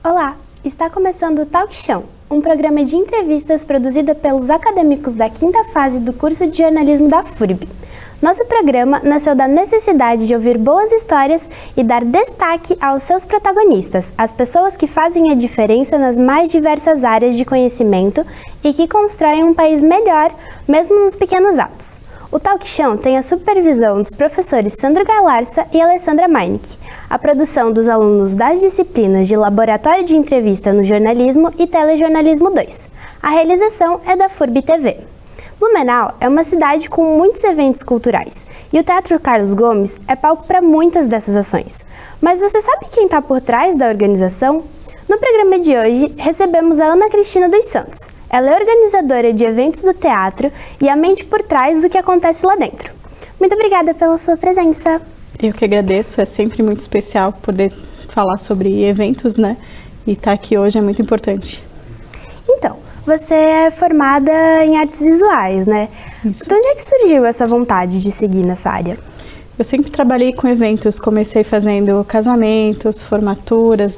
Olá, está começando o Talk Show, um programa de entrevistas produzido pelos acadêmicos da quinta fase do curso de jornalismo da FURB. Nosso programa nasceu da necessidade de ouvir boas histórias e dar destaque aos seus protagonistas, as pessoas que fazem a diferença nas mais diversas áreas de conhecimento e que constroem um país melhor, mesmo nos pequenos atos. O Talk Show tem a supervisão dos professores Sandro Galarça e Alessandra Meinck, a produção dos alunos das disciplinas de Laboratório de Entrevista no Jornalismo e Telejornalismo 2. A realização é da FURB TV. Blumenau é uma cidade com muitos eventos culturais e o Teatro Carlos Gomes é palco para muitas dessas ações. Mas você sabe quem está por trás da organização? No programa de hoje, recebemos a Ana Cristina dos Santos. Ela é organizadora de eventos do teatro e a mente por trás do que acontece lá dentro. Muito obrigada pela sua presença. Eu que agradeço, é sempre muito especial poder falar sobre eventos, né? E estar aqui hoje é muito importante. Então, você é formada em artes visuais, né? Isso. De onde é que surgiu essa vontade de seguir nessa área? Eu sempre trabalhei com eventos, comecei fazendo casamentos, formaturas,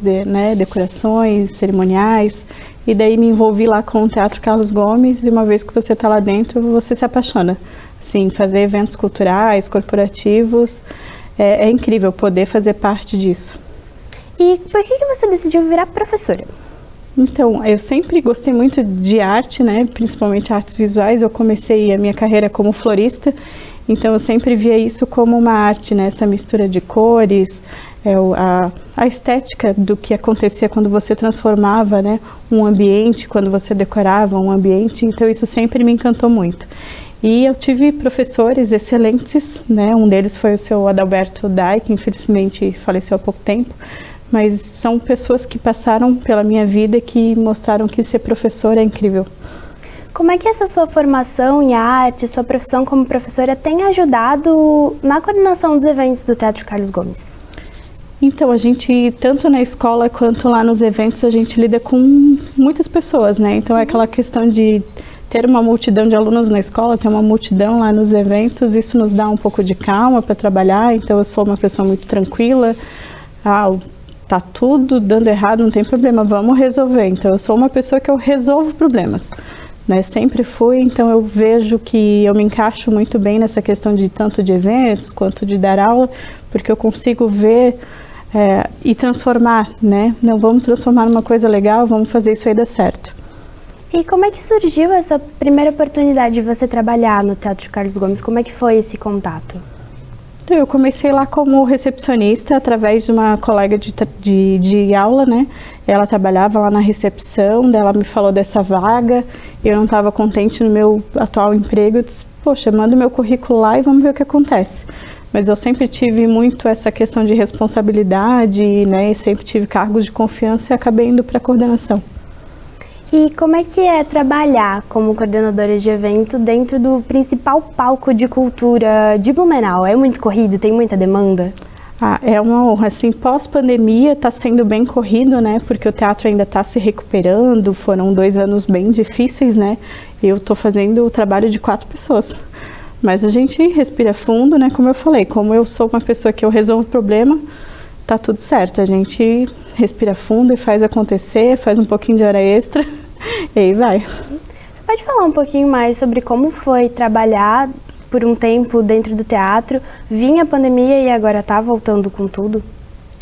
decorações, cerimoniais, e daí me envolvi lá com o Teatro Carlos Gomes, e uma vez que você está lá dentro, você se apaixona. Sim, fazer eventos culturais, corporativos, é incrível poder fazer parte disso. E por que você decidiu virar professora? Então, eu sempre gostei muito de arte, né? Principalmente artes visuais. Eu comecei a minha carreira como florista, então eu sempre via isso como uma arte, né? Essa mistura de cores, a estética do que acontecia quando você transformava, né, um ambiente, quando você decorava um ambiente. Então isso sempre me encantou muito. E eu tive professores excelentes, né? Um deles foi o seu Adalberto Dai, que infelizmente faleceu há pouco tempo. Mas são pessoas que passaram pela minha vida e que mostraram que ser professor é incrível. Como é que essa sua formação em arte, sua profissão como professora tem ajudado na coordenação dos eventos do Teatro Carlos Gomes? Então, a gente, tanto na escola quanto lá nos eventos, a gente lida com muitas pessoas, né? Então é aquela questão de ter uma multidão de alunos na escola, ter uma multidão lá nos eventos, isso nos dá um pouco de calma para trabalhar. Então eu sou uma pessoa muito tranquila. Tá tudo dando errado, não tem problema, vamos resolver. Então eu sou uma pessoa que eu resolvo problemas, né? Sempre fui, então eu vejo que eu me encaixo muito bem nessa questão de tanto de eventos quanto de dar aula, porque eu consigo ver e transformar, né? Não, vamos transformar numa coisa legal, vamos fazer isso aí dar certo. E como é que surgiu essa primeira oportunidade de você trabalhar no Teatro Carlos Gomes? Como é que foi esse contato? Eu comecei lá como recepcionista através de uma colega de aula, né? Ela trabalhava lá na recepção, daí ela me falou dessa vaga, eu não estava contente no meu atual emprego, eu disse, poxa, manda o meu currículo lá e vamos ver o que acontece. Mas eu sempre tive muito essa questão de responsabilidade, né? E sempre tive cargos de confiança e acabei indo para a coordenação. E como é que é trabalhar como coordenadora de evento dentro do principal palco de cultura de Blumenau? É muito corrido? Tem muita demanda? É uma honra. Assim, pós-pandemia está sendo bem corrido, né? Porque o teatro ainda está se recuperando, foram 2 anos bem difíceis, né? Eu estou fazendo o trabalho de 4 pessoas. Mas a gente respira fundo, né? Como eu falei, como eu sou uma pessoa que eu resolvo problema, tá tudo certo. A gente respira fundo e faz acontecer, faz um pouquinho de hora extra e aí vai. Você pode falar um pouquinho mais sobre como foi trabalhar por um tempo dentro do teatro? Vinha a pandemia e agora tá voltando com tudo?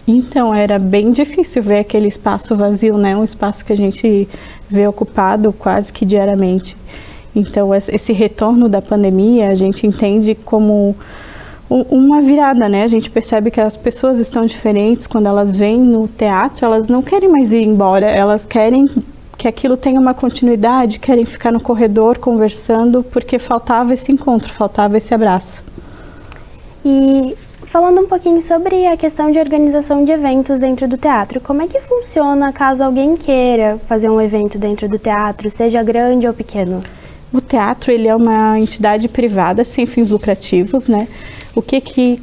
Então, era bem difícil ver aquele espaço vazio, né? Um espaço que a gente vê ocupado quase que diariamente. Então, esse retorno da pandemia, a gente entende como uma virada, né? A gente percebe que as pessoas estão diferentes quando elas vêm no teatro, elas não querem mais ir embora, elas querem que aquilo tenha uma continuidade, querem ficar no corredor conversando, porque faltava esse encontro, faltava esse abraço. E falando um pouquinho sobre a questão de organização de eventos dentro do teatro, como é que funciona caso alguém queira fazer um evento dentro do teatro, seja grande ou pequeno? O teatro, ele é uma entidade privada sem fins lucrativos, né? O que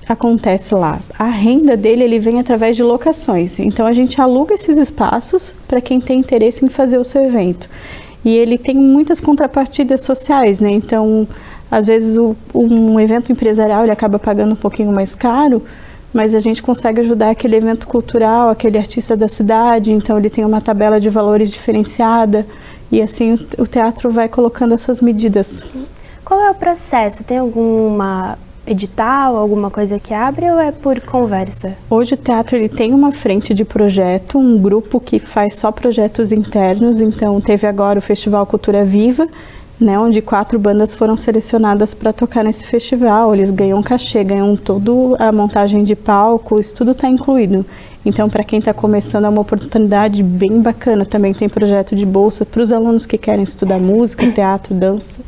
acontece lá? A renda dele, ele vem através de locações. Então a gente aluga esses espaços para quem tem interesse em fazer o seu evento. E ele tem muitas contrapartidas sociais, né? Então, às vezes um evento empresarial ele acaba pagando um pouquinho mais caro, mas a gente consegue ajudar aquele evento cultural, aquele artista da cidade, então ele tem uma tabela de valores diferenciada, e assim o teatro vai colocando essas medidas. Qual é o processo? Tem alguma edital, alguma coisa que abre ou é por conversa? Hoje o teatro ele tem uma frente de projeto, um grupo que faz só projetos internos, então teve agora o Festival Cultura Viva, né, onde 4 bandas foram selecionadas para tocar nesse festival. Eles ganham cachê, ganham toda a montagem de palco, isso tudo está incluído. Então, para quem está começando, é uma oportunidade bem bacana. Também tem projeto de bolsa para os alunos que querem estudar música, teatro, dança.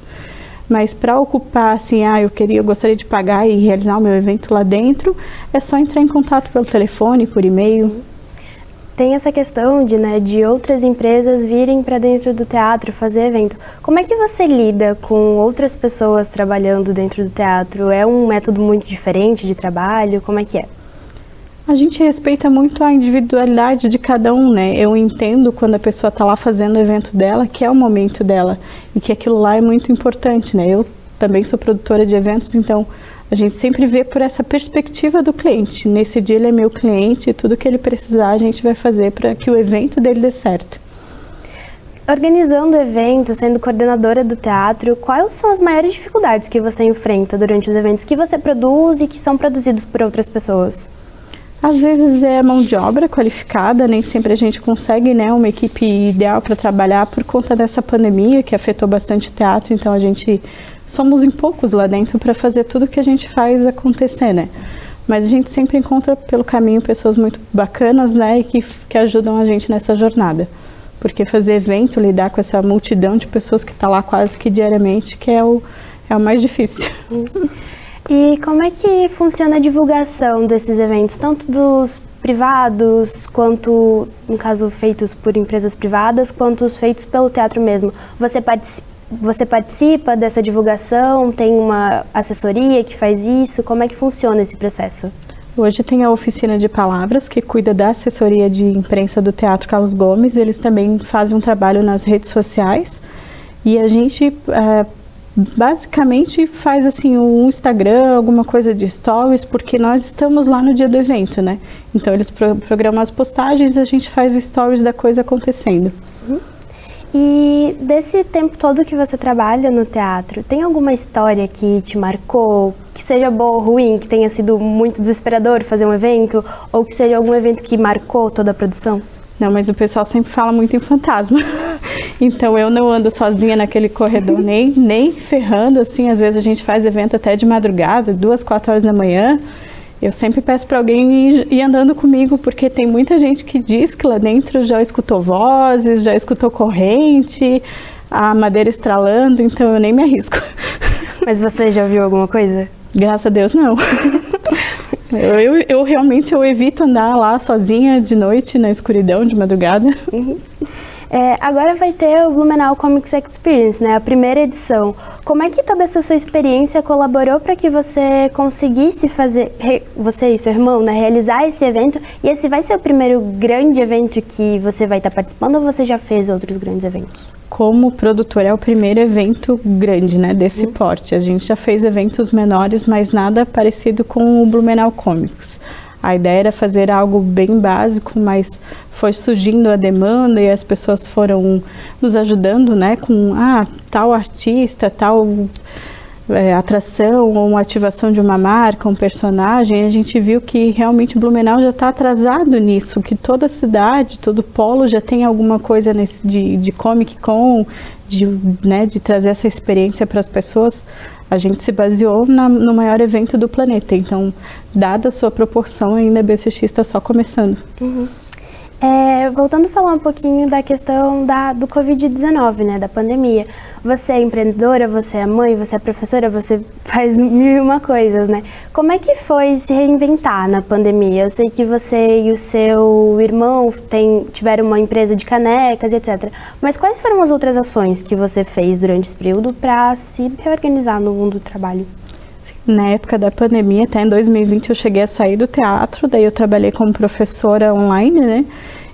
Mas para ocupar, assim, eu gostaria de pagar e realizar o meu evento lá dentro, é só entrar em contato pelo telefone, por e-mail. Tem essa questão de outras empresas virem para dentro do teatro fazer evento. Como é que você lida com outras pessoas trabalhando dentro do teatro? É um método muito diferente de trabalho? Como é que é? A gente respeita muito a individualidade de cada um, né? Eu entendo quando a pessoa está lá fazendo o evento dela, que é o momento dela e que aquilo lá é muito importante, né? Eu também sou produtora de eventos, então a gente sempre vê por essa perspectiva do cliente. Nesse dia ele é meu cliente e tudo que ele precisar a gente vai fazer para que o evento dele dê certo. Organizando o evento, sendo coordenadora do teatro, quais são as maiores dificuldades que você enfrenta durante os eventos que você produz e que são produzidos por outras pessoas? Às vezes é mão de obra qualificada, nem sempre a gente consegue, né, uma equipe ideal para trabalhar por conta dessa pandemia que afetou bastante o teatro, então somos em poucos lá dentro para fazer tudo que a gente faz acontecer, né? Mas a gente sempre encontra pelo caminho pessoas muito bacanas, né, e que ajudam a gente nessa jornada. Porque fazer evento, lidar com essa multidão de pessoas que está lá quase que diariamente, que é o mais difícil. E como é que funciona a divulgação desses eventos, tanto dos privados, quanto, no caso, feitos por empresas privadas, quanto os feitos pelo teatro mesmo? Você participa dessa divulgação? Tem uma assessoria que faz isso? Como é que funciona esse processo? Hoje tem a Oficina de Palavras, que cuida da assessoria de imprensa do Teatro Carlos Gomes. Eles também fazem um trabalho nas redes sociais. E a gente basicamente faz assim um Instagram, alguma coisa de stories, porque nós estamos lá no dia do evento, né? Então eles programam as postagens e a gente faz o stories da coisa acontecendo. E desse tempo todo que você trabalha no teatro, tem alguma história que te marcou, que seja boa ou ruim, que tenha sido muito desesperador fazer um evento, ou que seja algum evento que marcou toda a produção? Não, mas o pessoal sempre fala muito em fantasma. Então eu não ando sozinha naquele corredor, nem ferrando, assim. Às vezes a gente faz evento até de madrugada, 2, 4 horas da manhã. Eu sempre peço para alguém ir andando comigo, porque tem muita gente que diz que lá dentro já escutou vozes, já escutou corrente, a madeira estralando, então eu nem me arrisco. Mas você já ouviu alguma coisa? Graças a Deus, não. Eu realmente evito andar lá sozinha de noite, na escuridão, de madrugada. Agora vai ter o Blumenau Comics Experience, né? A primeira edição. Como é que toda essa sua experiência colaborou para que você conseguisse fazer, você e seu irmão, né, realizar esse evento? E esse vai ser o primeiro grande evento que você vai estar participando ou você já fez outros grandes eventos? Como produtor, é o primeiro evento grande, né, desse porte. A gente já fez eventos menores, mas nada parecido com o Blumenau Comics. A ideia era fazer algo bem básico, mas foi surgindo a demanda e as pessoas foram nos ajudando, né, com tal artista, tal atração ou uma ativação de uma marca, um personagem. A gente viu que realmente Blumenau já está atrasado nisso, que toda cidade, todo polo já tem alguma coisa de Comic Con, de trazer essa experiência para as pessoas. A gente se baseou no maior evento do planeta, então, dada a sua proporção, ainda a BCX está só começando. Voltando a falar um pouquinho da questão do Covid-19, né, da pandemia. Você é empreendedora, você é mãe, você é professora, você faz 1001 coisas, né? Como é que foi se reinventar na pandemia? Eu sei que você e o seu irmão tiveram uma empresa de canecas, etc. Mas quais foram as outras ações que você fez durante esse período para se reorganizar no mundo do trabalho? Na época da pandemia, até em 2020, eu cheguei a sair do teatro, daí eu trabalhei como professora online, né?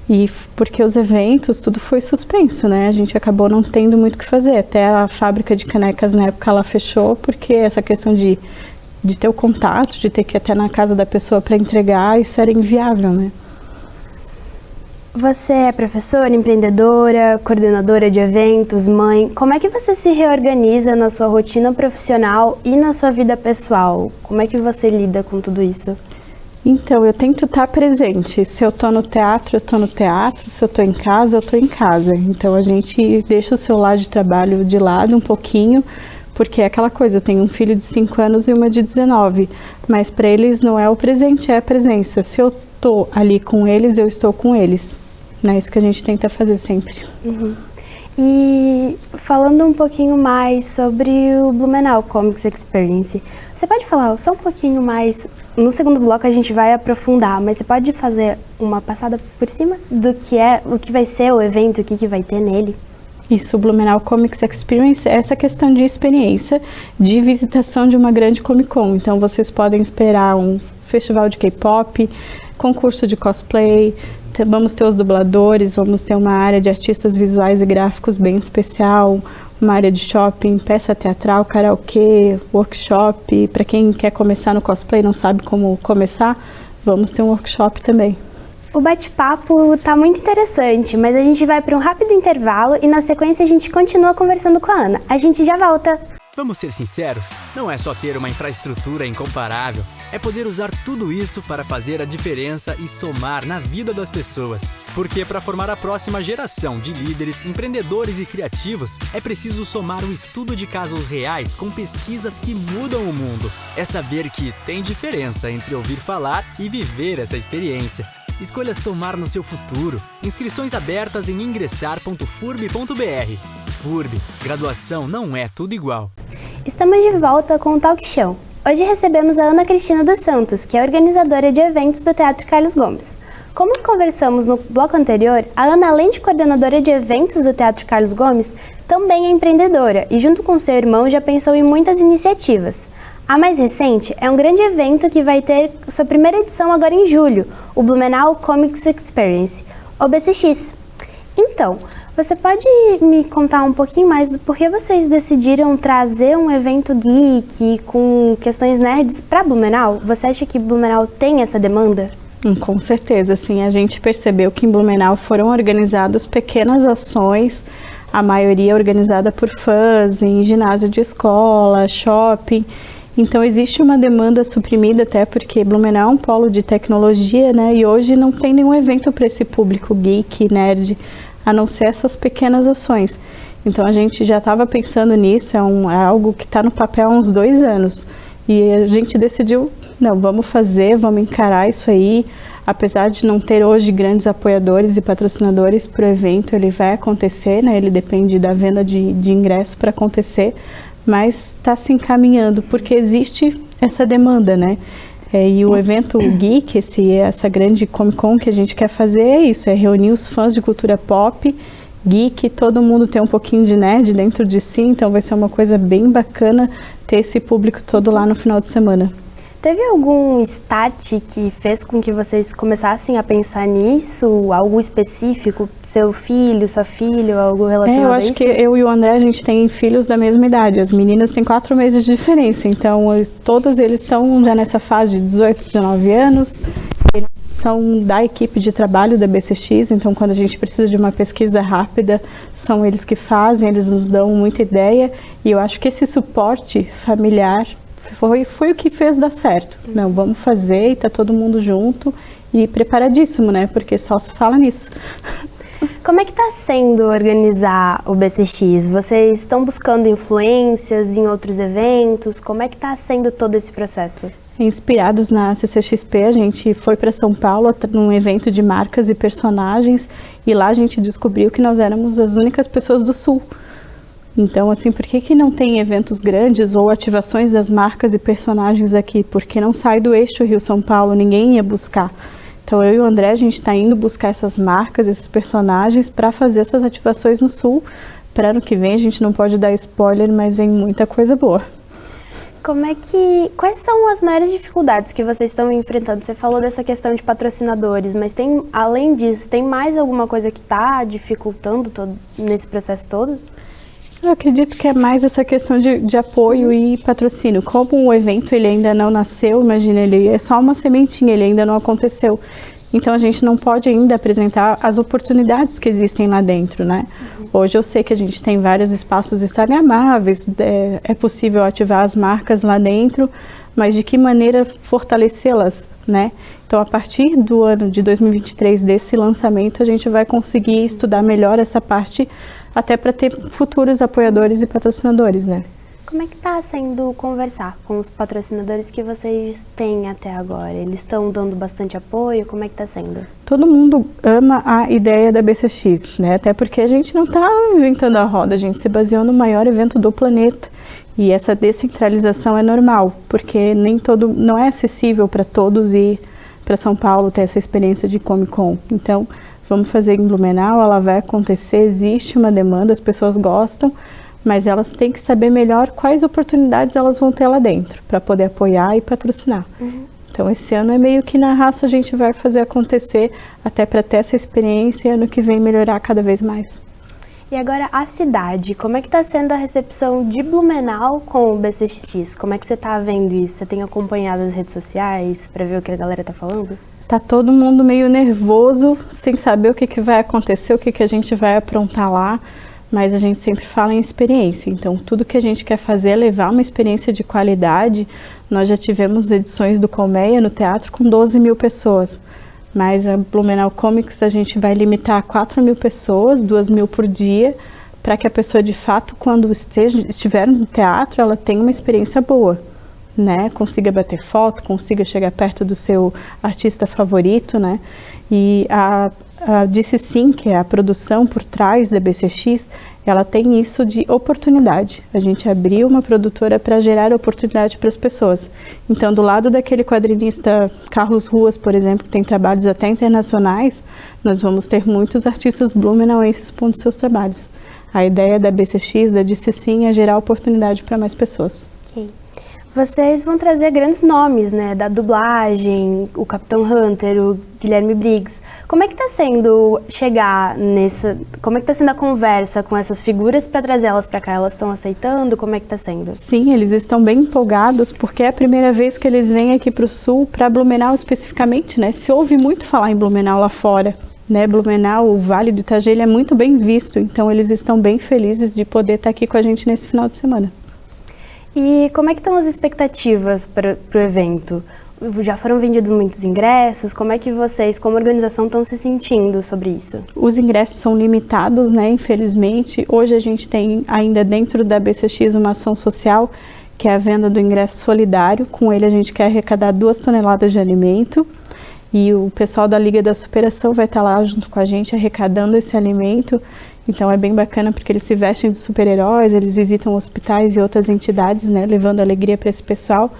E porque os eventos, tudo foi suspenso, né? A gente acabou não tendo muito o que fazer. Até a fábrica de canecas, na época, ela fechou, porque essa questão de de ter o contato, de ter que ir até na casa da pessoa para entregar, isso era inviável, né? Você é professora, empreendedora, coordenadora de eventos, mãe. Como é que você se reorganiza na sua rotina profissional e na sua vida pessoal? Como é que você lida com tudo isso? Então, eu tento estar presente. Se eu tô no teatro, eu tô no teatro. Se eu tô em casa, eu tô em casa. Então, a gente deixa o celular de trabalho de lado um pouquinho, porque é aquela coisa, eu tenho um filho de 5 anos e uma de 19, mas para eles não é o presente, é a presença. Se eu tô ali com eles, eu estou com eles. É isso que a gente tenta fazer sempre. Uhum. E falando um pouquinho mais sobre o Blumenau Comics Experience, você pode falar só um pouquinho mais, no segundo bloco a gente vai aprofundar, mas você pode fazer uma passada por cima do que é, o que vai ser o evento, o que vai ter nele? Isso, o Blumenau Comics Experience é essa questão de experiência, de visitação de uma grande Comic Con. Então vocês podem esperar um festival de K-pop, concurso de cosplay, vamos ter os dubladores, vamos ter uma área de artistas visuais e gráficos bem especial, uma área de shopping, peça teatral, karaokê, workshop. Para quem quer começar no cosplay e não sabe como começar, vamos ter um workshop também. O bate-papo tá muito interessante, mas a gente vai para um rápido intervalo e na sequência a gente continua conversando com a Ana. A gente já volta! Vamos ser sinceros, não é só ter uma infraestrutura incomparável, é poder usar tudo isso para fazer a diferença e somar na vida das pessoas. Porque para formar a próxima geração de líderes, empreendedores e criativos, é preciso somar o estudo de casos reais com pesquisas que mudam o mundo. É saber que tem diferença entre ouvir falar e viver essa experiência. Escolha somar no seu futuro. Inscrições abertas em ingressar.furb.br. FURB, graduação não é tudo igual. Estamos de volta com o Talk Show. Hoje recebemos a Ana Cristina dos Santos, que é organizadora de eventos do Teatro Carlos Gomes. Como conversamos no bloco anterior, a Ana, além de coordenadora de eventos do Teatro Carlos Gomes, também é empreendedora e, junto com seu irmão, já pensou em muitas iniciativas. A mais recente é um grande evento que vai ter sua primeira edição agora em julho, o Blumenau Comics Experience, o BCX. Então, você pode me contar um pouquinho mais do porquê vocês decidiram trazer um evento geek com questões nerds para Blumenau? Você acha que Blumenau tem essa demanda? Com certeza, sim. A gente percebeu que em Blumenau foram organizadas pequenas ações, a maioria organizada por fãs, em ginásio de escola, shopping. Então existe uma demanda suprimida até porque Blumenau é um polo de tecnologia, né? E hoje não tem nenhum evento para esse público geek, nerd, a não ser essas pequenas ações. Então a gente já estava pensando nisso, é algo que está no papel há uns 2 anos. E a gente decidiu, não, vamos fazer, vamos encarar isso aí. Apesar de não ter hoje grandes apoiadores e patrocinadores para o evento, ele vai acontecer, né? Ele depende da venda de ingresso para acontecer, mas está se encaminhando, porque existe essa demanda, né? E o evento Geek, essa grande Comic Con que a gente quer fazer é isso, é reunir os fãs de cultura pop, geek, todo mundo tem um pouquinho de nerd dentro de si, então vai ser uma coisa bem bacana ter esse público todo lá no final de semana. Teve algum start que fez com que vocês começassem a pensar nisso? Algo específico? Seu filho, sua filha, algo relacionado a isso? Eu acho que eu e o André, a gente tem filhos da mesma idade. As meninas têm 4 meses de diferença. Então, todos eles estão já nessa fase de 18, 19 anos. Eles são da equipe de trabalho da BCX. Então, quando a gente precisa de uma pesquisa rápida, são eles que fazem. Eles nos dão muita ideia. E eu acho que esse suporte familiar foi o que fez dar certo. Não, vamos fazer e tá todo mundo junto e preparadíssimo, né? Porque só se fala nisso. Como é que está sendo organizar o BCX? Vocês estão buscando influências em outros eventos? Como é que está sendo todo esse processo? Inspirados na CCXP, a gente foi para São Paulo num evento de marcas e personagens e lá a gente descobriu que nós éramos as únicas pessoas do Sul. Então, assim, por que não tem eventos grandes ou ativações das marcas e personagens aqui? Porque não sai do eixo Rio-São Paulo, ninguém ia buscar. Então, eu e o André, a gente está indo buscar essas marcas, esses personagens para fazer essas ativações no Sul. Para ano que vem, a gente não pode dar spoiler, mas vem muita coisa boa. Quais são as maiores dificuldades que vocês estão enfrentando? Você falou dessa questão de patrocinadores, mas além disso, tem mais alguma coisa que está dificultando nesse processo todo? Eu acredito que é mais essa questão de apoio e patrocínio. Como o evento ele ainda não nasceu, imagina, ele é só uma sementinha, ele ainda não aconteceu. Então a gente não pode ainda apresentar as oportunidades que existem lá dentro, né? Hoje eu sei que a gente tem vários espaços instagramáveis, é possível ativar as marcas lá dentro, mas de que maneira fortalecê-las, né? Então a partir do ano de 2023, desse lançamento, a gente vai conseguir estudar melhor essa parte, até para ter futuros apoiadores e patrocinadores, né? Como é que está sendo conversar com os patrocinadores que vocês têm até agora? Eles estão dando bastante apoio? Como é que está sendo? Todo mundo ama a ideia da BCX, né? Até porque a gente não está inventando a roda, a gente se baseou no maior evento do planeta. E essa descentralização é normal, porque não é acessível para todos ir para São Paulo ter essa experiência de Comic Con. Então, vamos fazer em Blumenau, ela vai acontecer, existe uma demanda, as pessoas gostam, mas elas têm que saber melhor quais oportunidades elas vão ter lá dentro, para poder apoiar e patrocinar. Então, esse ano é meio que na raça a gente vai fazer acontecer, até para ter essa experiência e ano que vem melhorar cada vez mais. E agora a cidade, como é que está sendo a recepção de Blumenau com o BCX? Como é que você está vendo isso? Você tem acompanhado as redes sociais para ver o que a galera está falando? Tá todo mundo meio nervoso, sem saber o que vai acontecer, o que a gente vai aprontar lá, mas a gente sempre fala em experiência. Então, tudo que a gente quer fazer é levar uma experiência de qualidade. Nós já tivemos edições do Colmeia no teatro com 12 mil pessoas, mas a Blumenau Comics a gente vai limitar a 4 mil pessoas, 2 mil por dia, para que a pessoa, de fato, quando estiver no teatro, ela tenha uma experiência boa, né? Consiga bater foto, consiga chegar perto do seu artista favorito, né? E a Disse Sim, que é a produção por trás da BCX, ela tem isso de oportunidade. A gente abriu uma produtora para gerar oportunidade para as pessoas. Então, do lado daquele quadrinista Carlos Ruas, por exemplo, que tem trabalhos até internacionais, nós vamos ter muitos artistas blumenauenses pondo seus trabalhos. A ideia da BCX, da Disse Sim, é gerar oportunidade para mais pessoas. Ok. Vocês vão trazer grandes nomes, né, da dublagem, o Capitão Hunter, o Guilherme Briggs. Como é que está sendo chegar como é que está sendo a conversa com essas figuras para trazê-las para cá? Elas estão aceitando? Como é que está sendo? Sim, eles estão bem empolgados, porque é a primeira vez que eles vêm aqui para o Sul, para Blumenau especificamente, né? Se ouve muito falar em Blumenau lá fora, né? Blumenau, o Vale do Itajaí, ele é muito bem visto, então eles estão bem felizes de poder estar aqui com a gente nesse final de semana. E como é que estão as expectativas para o evento? Já foram vendidos muitos ingressos? Como é que vocês, como organização, estão se sentindo sobre isso? Os ingressos são limitados, né? Infelizmente. Hoje a gente tem ainda dentro da BCX uma ação social, que é a venda do ingresso solidário. Com ele a gente quer arrecadar 2 toneladas de alimento. E o pessoal da Liga da Superação vai estar lá junto com a gente arrecadando esse alimento. Então é bem bacana porque eles se vestem de super-heróis, eles visitam hospitais e outras entidades, né, levando alegria para esse pessoal.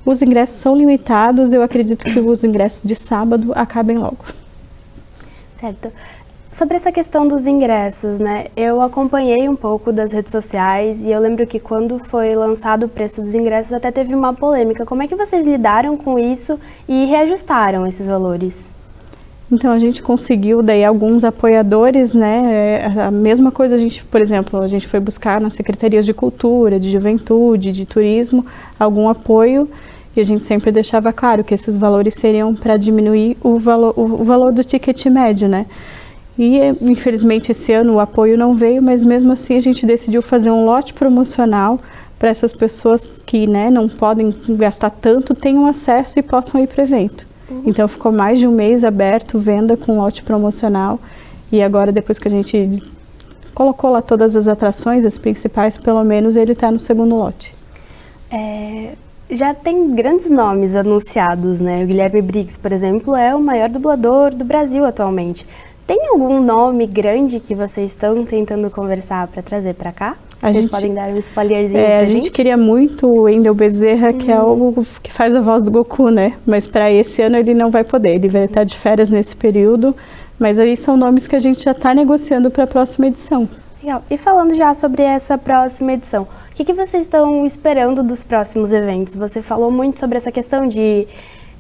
Os ingressos são limitados, eu acredito que os ingressos de sábado acabem logo. Certo. Sobre essa questão dos ingressos, né, eu acompanhei um pouco das redes sociais e eu lembro que quando foi lançado o preço dos ingressos até teve uma polêmica. Como é que vocês lidaram com isso e reajustaram esses valores? Então a gente conseguiu daí alguns apoiadores, né, a mesma coisa a gente, por exemplo, a gente foi buscar nas secretarias de cultura, de juventude, de turismo, algum apoio e a gente sempre deixava claro que esses valores seriam para diminuir o valor do ticket médio, né. E infelizmente esse ano o apoio não veio, mas mesmo assim a gente decidiu fazer um lote promocional para essas pessoas que, né, não podem gastar tanto, tenham acesso e possam ir para o evento. Então ficou mais de um mês aberto, venda com lote promocional e agora depois que a gente colocou lá todas as atrações, as principais, pelo menos ele está no segundo lote. Já tem grandes nomes anunciados, né? O Guilherme Briggs, por exemplo, é o maior dublador do Brasil atualmente. Tem algum nome grande que vocês estão tentando conversar para trazer para cá? Vocês podem dar um spoilerzinho pra gente? A gente queria muito o Wendel Bezerra, que é o que faz a voz do Goku, né? Mas para esse ano ele não vai poder, ele vai estar de férias nesse período. Mas aí são nomes que a gente já está negociando para a próxima edição. Legal. E falando já sobre essa próxima edição, o que vocês estão esperando dos próximos eventos? Você falou muito sobre essa questão de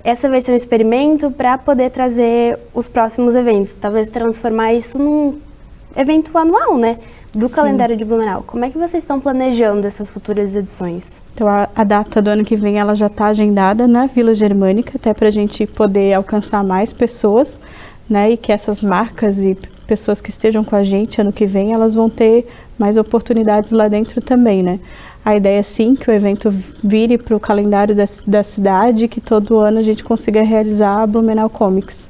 essa vai ser um experimento para poder trazer os próximos eventos, talvez transformar isso num evento anual, né? do calendário de Blumenau. Como é que vocês estão planejando essas futuras edições? Então, a data do ano que vem, ela já está agendada na Vila Germânica, até para a gente poder alcançar mais pessoas, né? E que essas marcas e pessoas que estejam com a gente ano que vem, elas vão ter mais oportunidades lá dentro também, né? A ideia é sim que o evento vire para o calendário da cidade, que todo ano a gente consiga realizar a Blumenau Comics.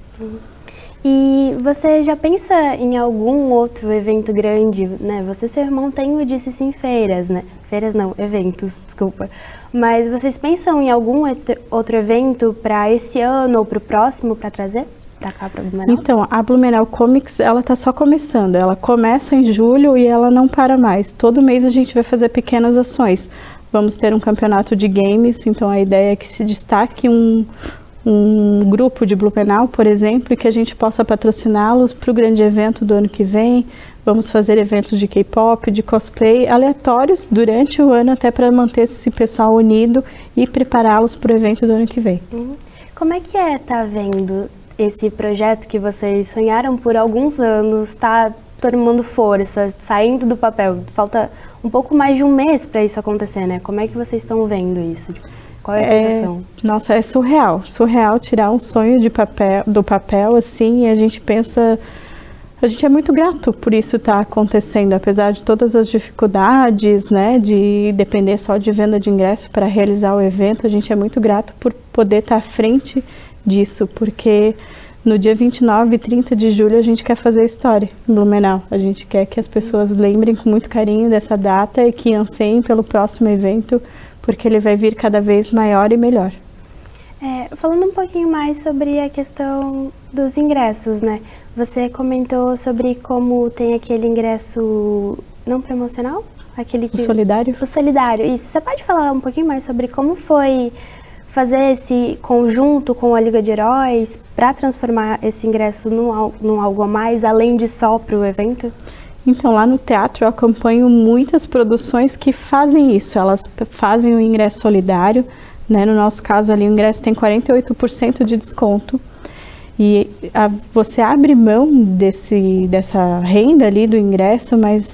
E você já pensa em algum outro evento grande, né? Você e seu irmão têm o Disse Sim Feiras, né? Feiras não, eventos, desculpa. Mas vocês pensam em algum outro evento para esse ano ou para o próximo para trazer para cá, para Blumenau? Então, a Blumenau Comics, ela tá só começando. Ela começa em julho e ela não para mais. Todo mês a gente vai fazer pequenas ações. Vamos ter um campeonato de games, então a ideia é que se destaque um grupo de Blumenau, por exemplo, e que a gente possa patrociná-los para o grande evento do ano que vem. Vamos fazer eventos de K-pop, de cosplay, aleatórios durante o ano, até para manter esse pessoal unido e prepará-los para o evento do ano que vem. Como é que tá vendo esse projeto que vocês sonharam por alguns anos, tá tomando força, saindo do papel? Falta um pouco mais de um mês para isso acontecer, né? Como é que vocês estão vendo isso? Qual é a sensação? Nossa, é surreal tirar um sonho do papel assim, e a gente pensa, a gente é muito grato por isso estar acontecendo, apesar de todas as dificuldades, né, de depender só de venda de ingresso para realizar o evento. A gente é muito grato por poder estar à frente disso, porque no dia 29 e 30 de julho a gente quer fazer história em Blumenau. A gente quer que as pessoas lembrem com muito carinho dessa data e que anseiem pelo próximo evento, porque ele vai vir cada vez maior e melhor. Falando um pouquinho mais sobre a questão dos ingressos, né? Você comentou sobre como tem aquele ingresso não promocional? Aquele que... O solidário? O solidário, isso. Você pode falar um pouquinho mais sobre como foi fazer esse conjunto com a Liga de Heróis para transformar esse ingresso num algo a mais, além de só para o evento? Então, lá no teatro eu acompanho muitas produções que fazem isso. Elas fazem o ingresso solidário, né? No nosso caso ali o ingresso tem 48% de desconto. E você abre mão dessa renda ali do ingresso, mas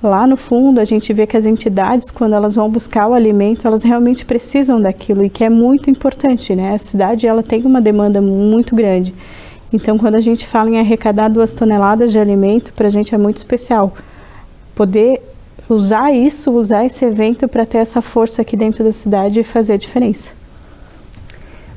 lá no fundo a gente vê que as entidades, quando elas vão buscar o alimento, elas realmente precisam daquilo, e que é muito importante, né? A cidade, ela tem uma demanda muito grande. Então, quando a gente fala em arrecadar 2 toneladas de alimento, para a gente é muito especial. Poder usar esse evento para ter essa força aqui dentro da cidade e fazer a diferença.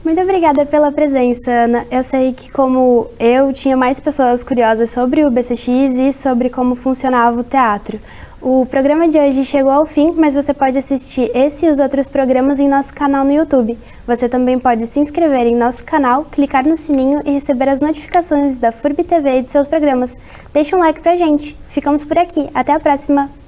Muito obrigada pela presença, Ana. Eu sei que, como eu, tinha mais pessoas curiosas sobre o BCX e sobre como funcionava o teatro. O programa de hoje chegou ao fim, mas você pode assistir esse e os outros programas em nosso canal no YouTube. Você também pode se inscrever em nosso canal, clicar no sininho e receber as notificações da FURB TV e de seus programas. Deixa um like pra gente. Ficamos por aqui. Até a próxima!